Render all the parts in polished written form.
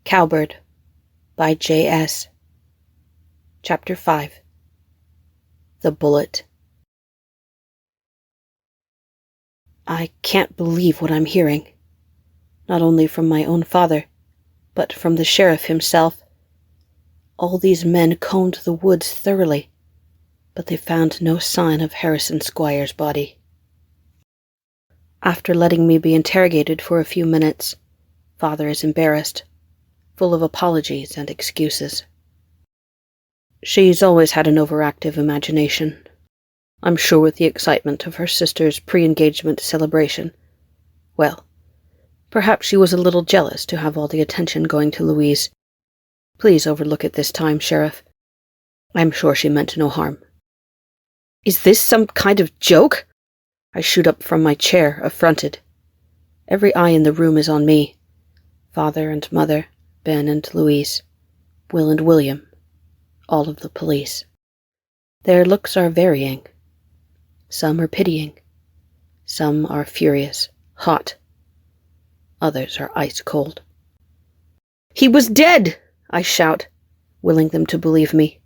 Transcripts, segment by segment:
Cowbird by Jae Ess. Chapter 5. The Bullet. I can't believe what I'm hearing, not only from my own father, but from the sheriff himself. All these men combed the woods thoroughly, but they found no sign of Harrison Squire's body. After letting me be interrogated for a few minutes, Father is embarrassed, full of apologies and excuses. She's always had an overactive imagination. I'm sure with the excitement of her sister's pre-engagement celebration. Well, perhaps she was a little jealous to have all the attention going to Louise. Please overlook it this time, Sheriff. I'm sure she meant no harm. Is this some kind of joke? I shoot up from my chair, affronted. Every eye in the room is on me. Father and Mother, Ben and Louise, Will and William, all of the police. Their looks are varying. Some are pitying. Some are furious, hot. Others are ice cold. "He was dead!" I shout, willing them to believe me.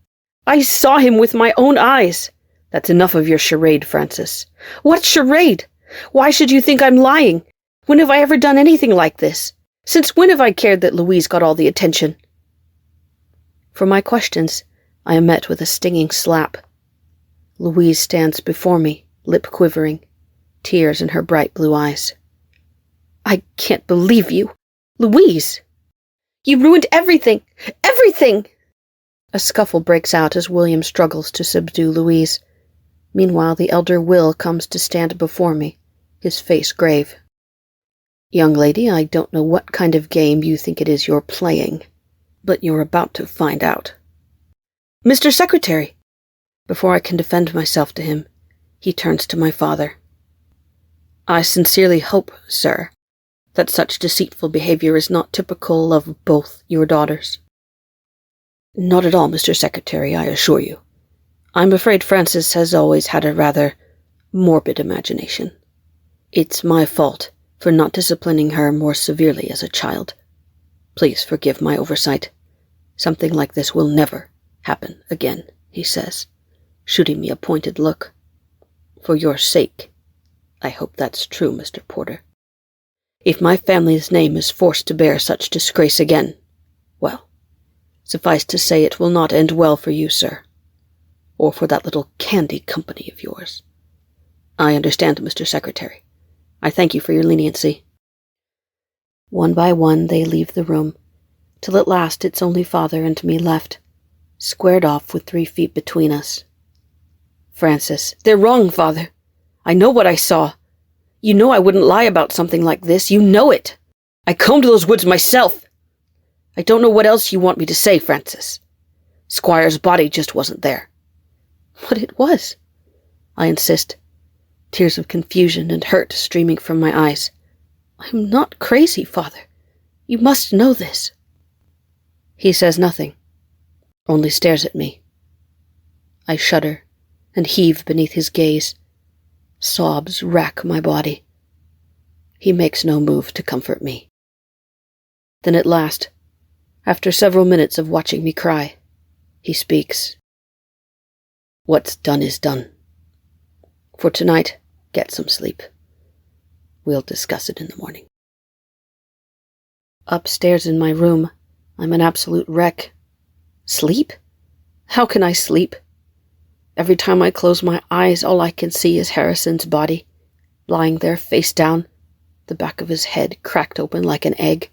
"I saw him with my own eyes!" "That's enough of your charade, Francis." "What charade? Why should you think I'm lying? When have I ever done anything like this? Since when have I cared that Louise got all the attention?" For my questions, I am met with a stinging slap. Louise stands before me, lip quivering, tears in her bright blue eyes. "I can't believe you! Louise! You ruined everything! Everything!" A scuffle breaks out as William struggles to subdue Louise. Meanwhile, the elder Will comes to stand before me, his face grave. "Young lady, I don't know what kind of game you think it is you're playing, but you're about to find out." "Mr. Secretary!" Before I can defend myself to him, he turns to my father. "I sincerely hope, sir, that such deceitful behavior is not typical of both your daughters." "Not at all, Mr. Secretary, I assure you. I'm afraid Frances has always had a rather morbid imagination. It's my fault for not disciplining her more severely as a child. Please forgive my oversight. Something like this will never happen again," he says, shooting me a pointed look. "For your sake, I hope that's true, Mr. Porter. If my family's name is forced to bear such disgrace again, well, suffice to say it will not end well for you, sir, or for that little candy company of yours. I understand, Mr. Secretary. I thank you for your leniency." One by one they leave the room, till at last it's only Father and me left, squared off with 3 feet between us. "Francis, they're wrong, Father. I know what I saw. You know I wouldn't lie about something like this. You know it. I combed those woods myself. I don't know what else you want me to say, Francis. Squire's body just wasn't there." "But it was," I insist, tears of confusion and hurt streaming from my eyes. "I'm not crazy, Father. You must know this." He says nothing, only stares at me. I shudder and heave beneath his gaze. Sobs rack my body. He makes no move to comfort me. Then at last, after several minutes of watching me cry, he speaks. "What's done is done. For tonight, get some sleep. We'll discuss it in the morning." Upstairs in my room, I'm an absolute wreck. Sleep? How can I sleep? Every time I close my eyes, all I can see is Harrison's body, lying there face down, the back of his head cracked open like an egg.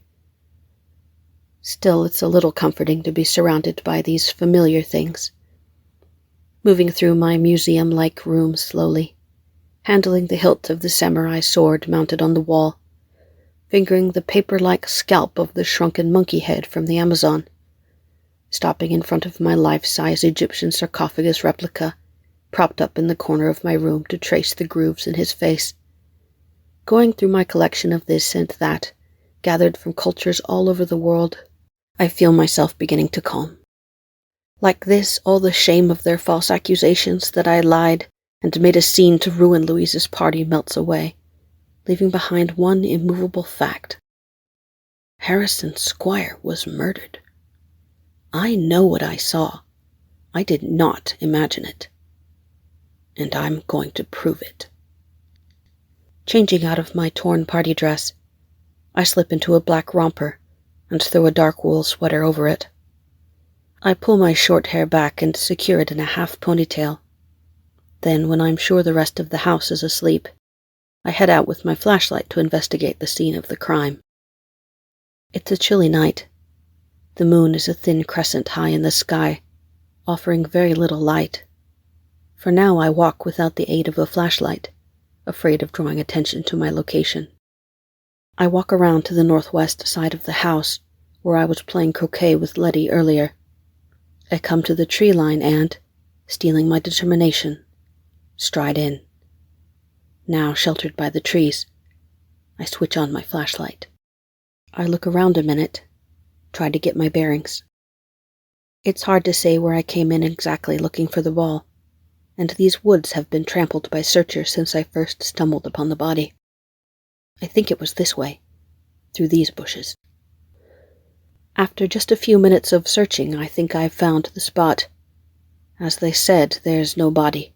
Still, it's a little comforting to be surrounded by these familiar things. Moving through my museum-like room slowly, handling the hilt of the samurai sword mounted on the wall, fingering the paper-like scalp of the shrunken monkey head from the Amazon, stopping in front of my life-size Egyptian sarcophagus replica, propped up in the corner of my room to trace the grooves in his face, going through my collection of this and that, gathered from cultures all over the world, I feel myself beginning to calm. Like this, all the shame of their false accusations that I lied and made a scene to ruin Louise's party melts away, leaving behind one immovable fact. Harrison Squire was murdered. I know what I saw. I did not imagine it. And I'm going to prove it. Changing out of my torn party dress, I slip into a black romper and throw a dark wool sweater over it. I pull my short hair back and secure it in a half ponytail. Then, when I'm sure the rest of the house is asleep, I head out with my flashlight to investigate the scene of the crime. It's a chilly night. The moon is a thin crescent high in the sky, offering very little light. For now I walk without the aid of a flashlight, afraid of drawing attention to my location. I walk around to the northwest side of the house, where I was playing croquet with Letty earlier. I come to the tree line and, stealing my determination, stride in. Now sheltered by the trees, I switch on my flashlight. I look around a minute, try to get my bearings. It's hard to say where I came in exactly looking for the ball, and these woods have been trampled by searchers since I first stumbled upon the body. I think it was this way, through these bushes. After just a few minutes of searching, I think I've found the spot. As they said, there's no body,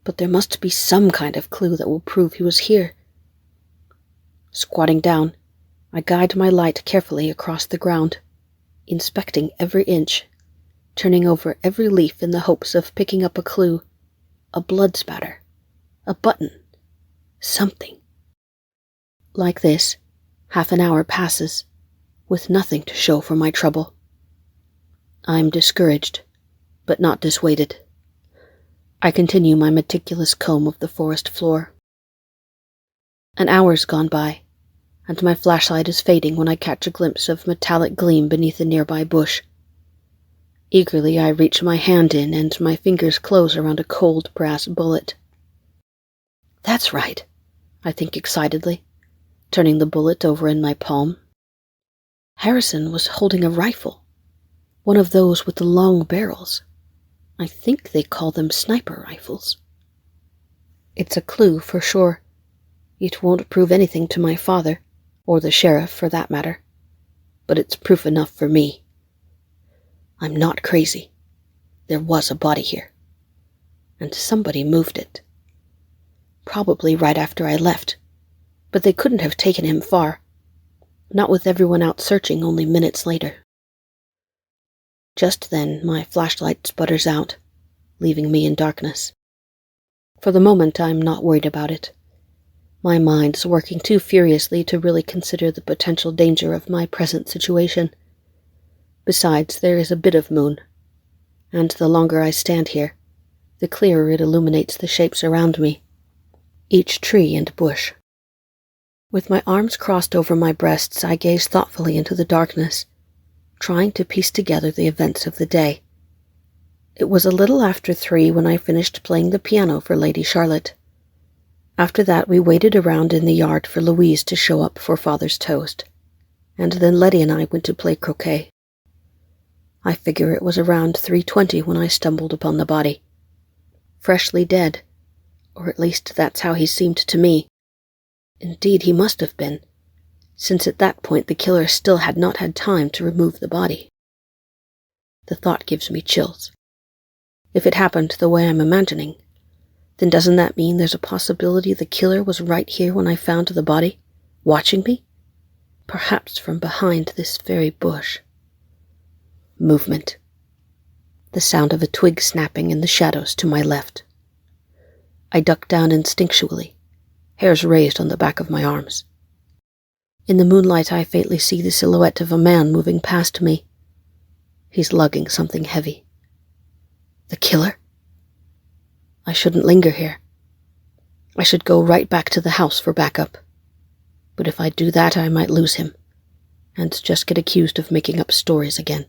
but there must be some kind of clue that will prove he was here. Squatting down, I guide my light carefully across the ground, inspecting every inch, turning over every leaf in the hopes of picking up a clue, a blood spatter, a button, something. Like this, half an hour passes, with nothing to show for my trouble. I'm discouraged, but not dissuaded. I continue my meticulous comb of the forest floor. An hour's gone by, and my flashlight is fading when I catch a glimpse of metallic gleam beneath a nearby bush. Eagerly I reach my hand in, and my fingers close around a cold brass bullet. That's right, I think excitedly, turning the bullet over in my palm. Harrison was holding a rifle, one of those with the long barrels. I think they call them sniper rifles. It's a clue for sure. It won't prove anything to my father, or the sheriff for that matter, but it's proof enough for me. I'm not crazy. There was a body here, and somebody moved it. Probably right after I left, but they couldn't have taken him far, not with everyone out searching only minutes later. Just then my flashlight sputters out, leaving me in darkness. For the moment I'm not worried about it. My mind's working too furiously to really consider the potential danger of my present situation. Besides, there is a bit of moon, and the longer I stand here, the clearer it illuminates the shapes around me, each tree and bush. With my arms crossed over my breasts, I gaze thoughtfully into the darkness, trying to piece together the events of the day. It was a little after 3 when I finished playing the piano for Lady Charlotte. After that, we waited around in the yard for Louise to show up for Father's toast, and then Letty and I went to play croquet. I figure it was around 3:20 when I stumbled upon the body. Freshly dead, or at least that's how he seemed to me. Indeed, he must have been, since at that point the killer still had not had time to remove the body. The thought gives me chills. If it happened the way I'm imagining, then doesn't that mean there's a possibility the killer was right here when I found the body, watching me? Perhaps from behind this very bush. Movement. The sound of a twig snapping in the shadows to my left. I duck down instinctually, hairs raised on the back of my arms. In the moonlight I faintly see the silhouette of a man moving past me. He's lugging something heavy. The killer? I shouldn't linger here. I should go right back to the house for backup. But if I do that, I might lose him, and just get accused of making up stories again.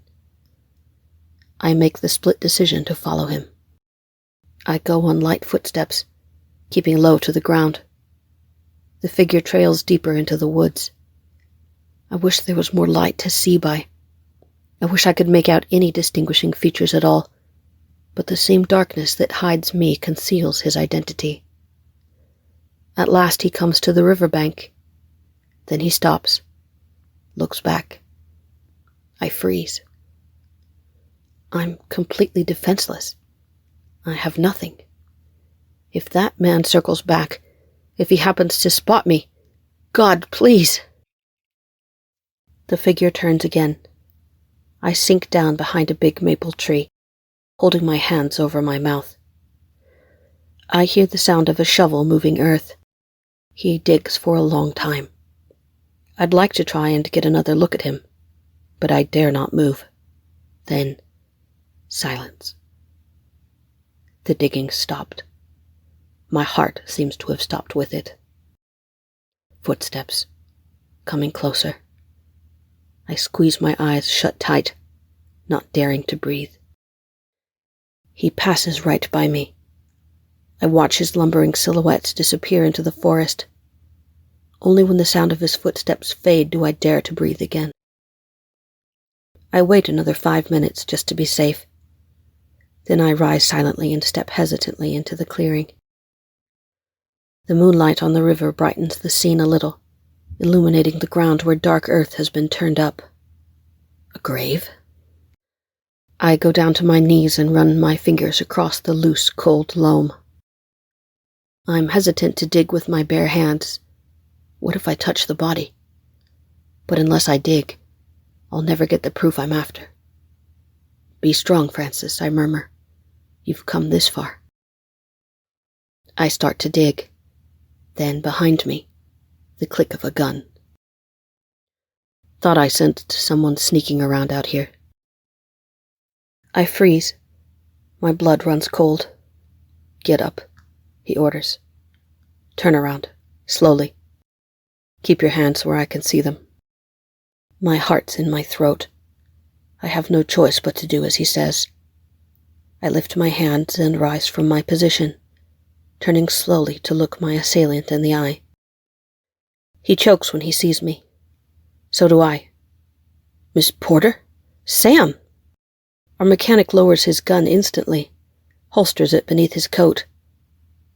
I make the split decision to follow him. I go on light footsteps, keeping low to the ground. The figure trails deeper into the woods. I wish there was more light to see by. I wish I could make out any distinguishing features at all, but the same darkness that hides me conceals his identity. At last he comes to the riverbank. Then he stops, looks back. I freeze. I'm completely defenseless. I have nothing. If that man circles back, if he happens to spot me, God, please! The figure turns again. I sink down behind a big maple tree, holding my hands over my mouth. I hear the sound of a shovel moving earth. He digs for a long time. I'd like to try and get another look at him, but I dare not move. Then, silence. The digging stopped. My heart seems to have stopped with it. Footsteps, coming closer. I squeeze my eyes shut tight, not daring to breathe. He passes right by me. I watch his lumbering silhouettes disappear into the forest. Only when the sound of his footsteps fade do I dare to breathe again. I wait another 5 minutes just to be safe. Then I rise silently and step hesitantly into the clearing. The moonlight on the river brightens the scene a little, illuminating the ground where dark earth has been turned up. A grave? I go down to my knees and run my fingers across the loose, cold loam. I'm hesitant to dig with my bare hands. What if I touch the body? But unless I dig, I'll never get the proof I'm after. Be strong, Francis, I murmur. You've come this far. I start to dig. Then, behind me, the click of a gun. Thought I sensed someone sneaking around out here. I freeze. My blood runs cold. Get up, he orders. Turn around, slowly. Keep your hands where I can see them. My heart's in my throat. I have no choice but to do as he says. I lift my hands and rise from my position, turning slowly to look my assailant in the eye. He chokes when he sees me. So do I. Miss Porter? Sam! Our mechanic lowers his gun instantly, holsters it beneath his coat.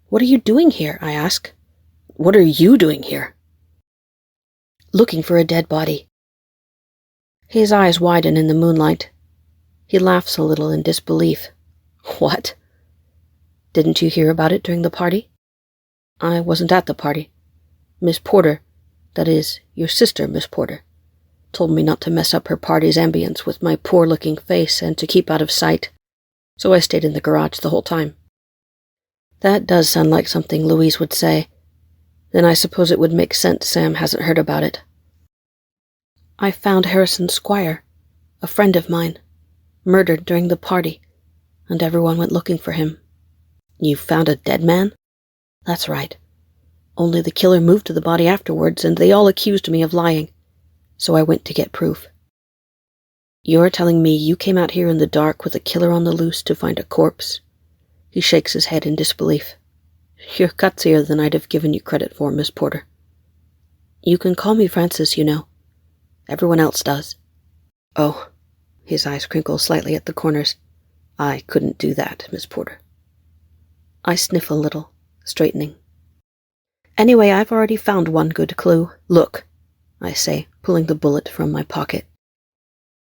What are you doing here? I ask. What are you doing here? Looking for a dead body. His eyes widen in the moonlight. He laughs a little in disbelief. What? Didn't you hear about it during the party? I wasn't at the party. Miss Porter, that is, your sister, Miss Porter, told me not to mess up her party's ambience with my poor-looking face and to keep out of sight, so I stayed in the garage the whole time. That does sound like something Louise would say. Then I suppose it would make sense Sam hasn't heard about it. I found Harrison Squire, a friend of mine, murdered during the party, and everyone went looking for him. You found a dead man? That's right. Only the killer moved to the body afterwards, and they all accused me of lying, so I went to get proof. You're telling me you came out here in the dark with a killer on the loose to find a corpse? He shakes his head in disbelief. You're gutsier than I'd have given you credit for, Miss Porter. You can call me Francis, you know. Everyone else does. Oh, his eyes crinkle slightly at the corners. I couldn't do that, Miss Porter. I sniff a little, straightening. Anyway, I've already found one good clue. Look, I say, pulling the bullet from my pocket.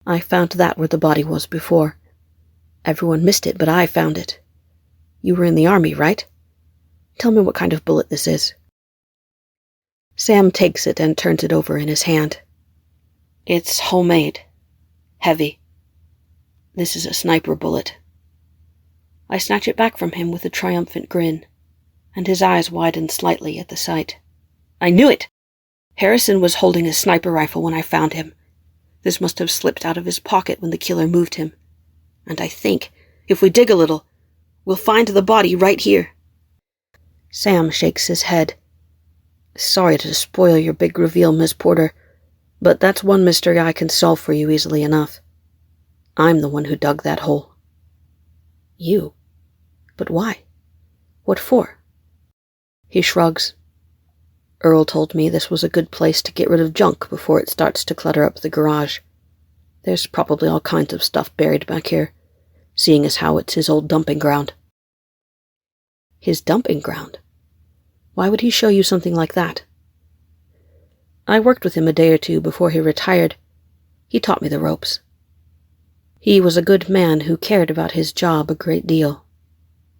I found that where the body was before. Everyone missed it, but I found it. You were in the army, right? Tell me what kind of bullet this is. Sam takes it and turns it over in his hand. It's homemade. Heavy. This is a sniper bullet. I snatch it back from him with a triumphant grin, and his eyes widen slightly at the sight. I knew it! Harrison was holding a sniper rifle when I found him. This must have slipped out of his pocket when the killer moved him. And I think, if we dig a little, we'll find the body right here. Sam shakes his head. Sorry to spoil your big reveal, Miss Porter, but that's one mystery I can solve for you easily enough. I'm the one who dug that hole. You? But why? What for? He shrugs. Earl told me this was a good place to get rid of junk before it starts to clutter up the garage. There's probably all kinds of stuff buried back here, seeing as how it's his old dumping ground. His dumping ground? Why would he show you something like that? I worked with him a day or two before he retired. He taught me the ropes. He was a good man who cared about his job a great deal.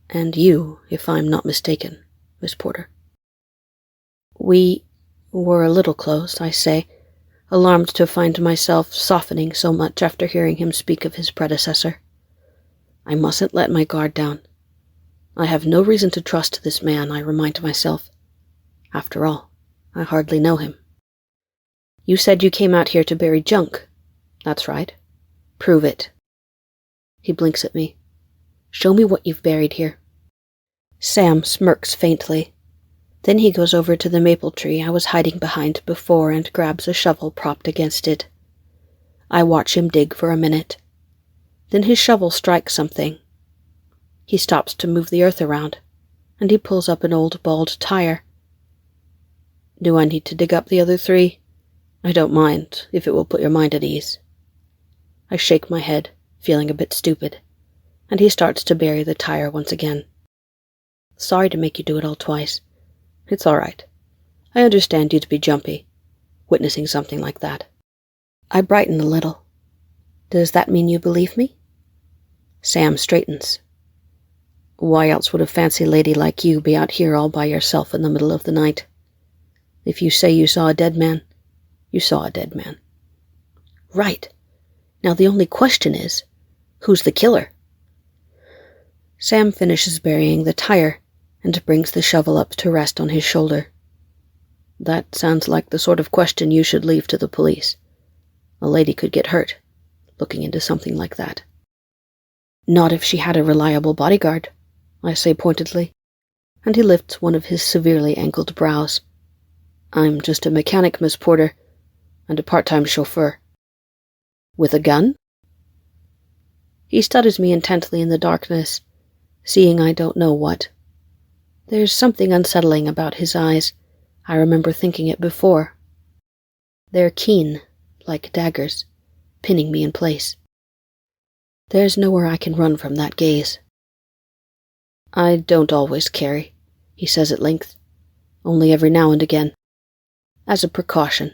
And you, if I'm not mistaken, Miss Porter. We were a little close, I say, alarmed to find myself softening so much after hearing him speak of his predecessor. I mustn't let my guard down. I have no reason to trust this man, I remind myself. After all, I hardly know him. You said you came out here to bury junk. That's right. Prove it. He blinks at me. Show me what you've buried here. Sam smirks faintly. Then he goes over to the maple tree I was hiding behind before and grabs a shovel propped against it. I watch him dig for a minute. Then his shovel strikes something. He stops to move the earth around, and he pulls up an old bald tire. Do I need to dig up the other 3? I don't mind, if it will put your mind at ease. I shake my head, feeling a bit stupid, and he starts to bury the tire once again. Sorry to make you do it all twice. It's all right. I understand you'd be jumpy, witnessing something like that. I brighten a little. Does that mean you believe me? Sam straightens. Why else would a fancy lady like you be out here all by yourself in the middle of the night? If you say you saw a dead man, you saw a dead man. Right. Now the only question is, who's the killer? Sam finishes burying the tire and brings the shovel up to rest on his shoulder. That sounds like the sort of question you should leave to the police. A lady could get hurt, looking into something like that. Not if she had a reliable bodyguard, I say pointedly, and he lifts one of his severely angled brows. I'm just a mechanic, Miss Porter, and a part-time chauffeur. With a gun? He studies me intently in the darkness, seeing I don't know what. There's something unsettling about his eyes. I remember thinking it before. They're keen, like daggers, pinning me in place. There's nowhere I can run from that gaze. I don't always carry, he says at length, only every now and again. As a precaution.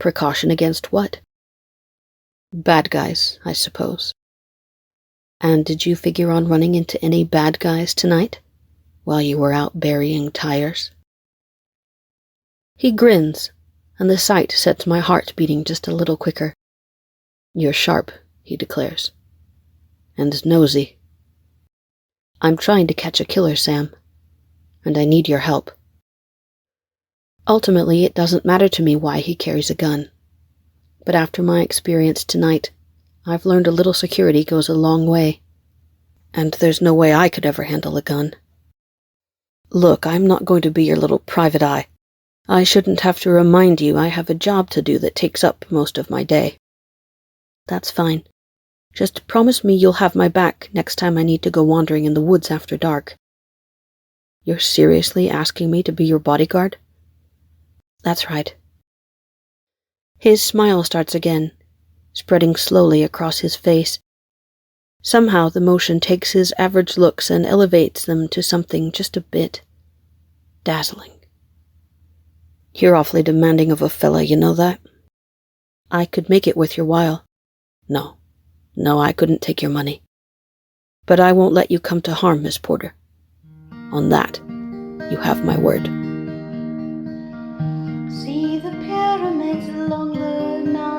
Precaution against what? Bad guys, I suppose. And did you figure on running into any bad guys tonight, while you were out burying tires? He grins, and the sight sets my heart beating just a little quicker. You're sharp, he declares. And nosy. I'm trying to catch a killer, Sam, and I need your help. Ultimately, it doesn't matter to me why he carries a gun. But after my experience tonight, I've learned a little security goes a long way, and there's no way I could ever handle a gun. Look, I'm not going to be your little private eye. I shouldn't have to remind you I have a job to do that takes up most of my day. That's fine. Just promise me you'll have my back next time I need to go wandering in the woods after dark. You're seriously asking me to be your bodyguard? That's right. His smile starts again, spreading slowly across his face. Somehow the motion takes his average looks and elevates them to something just a bit dazzling. You're awfully demanding of a fella, you know that? I could make it worth your while. No, I couldn't take your money. But I won't let you come to harm, Miss Porter. On that, you have my word. See the pyramids along the Nile.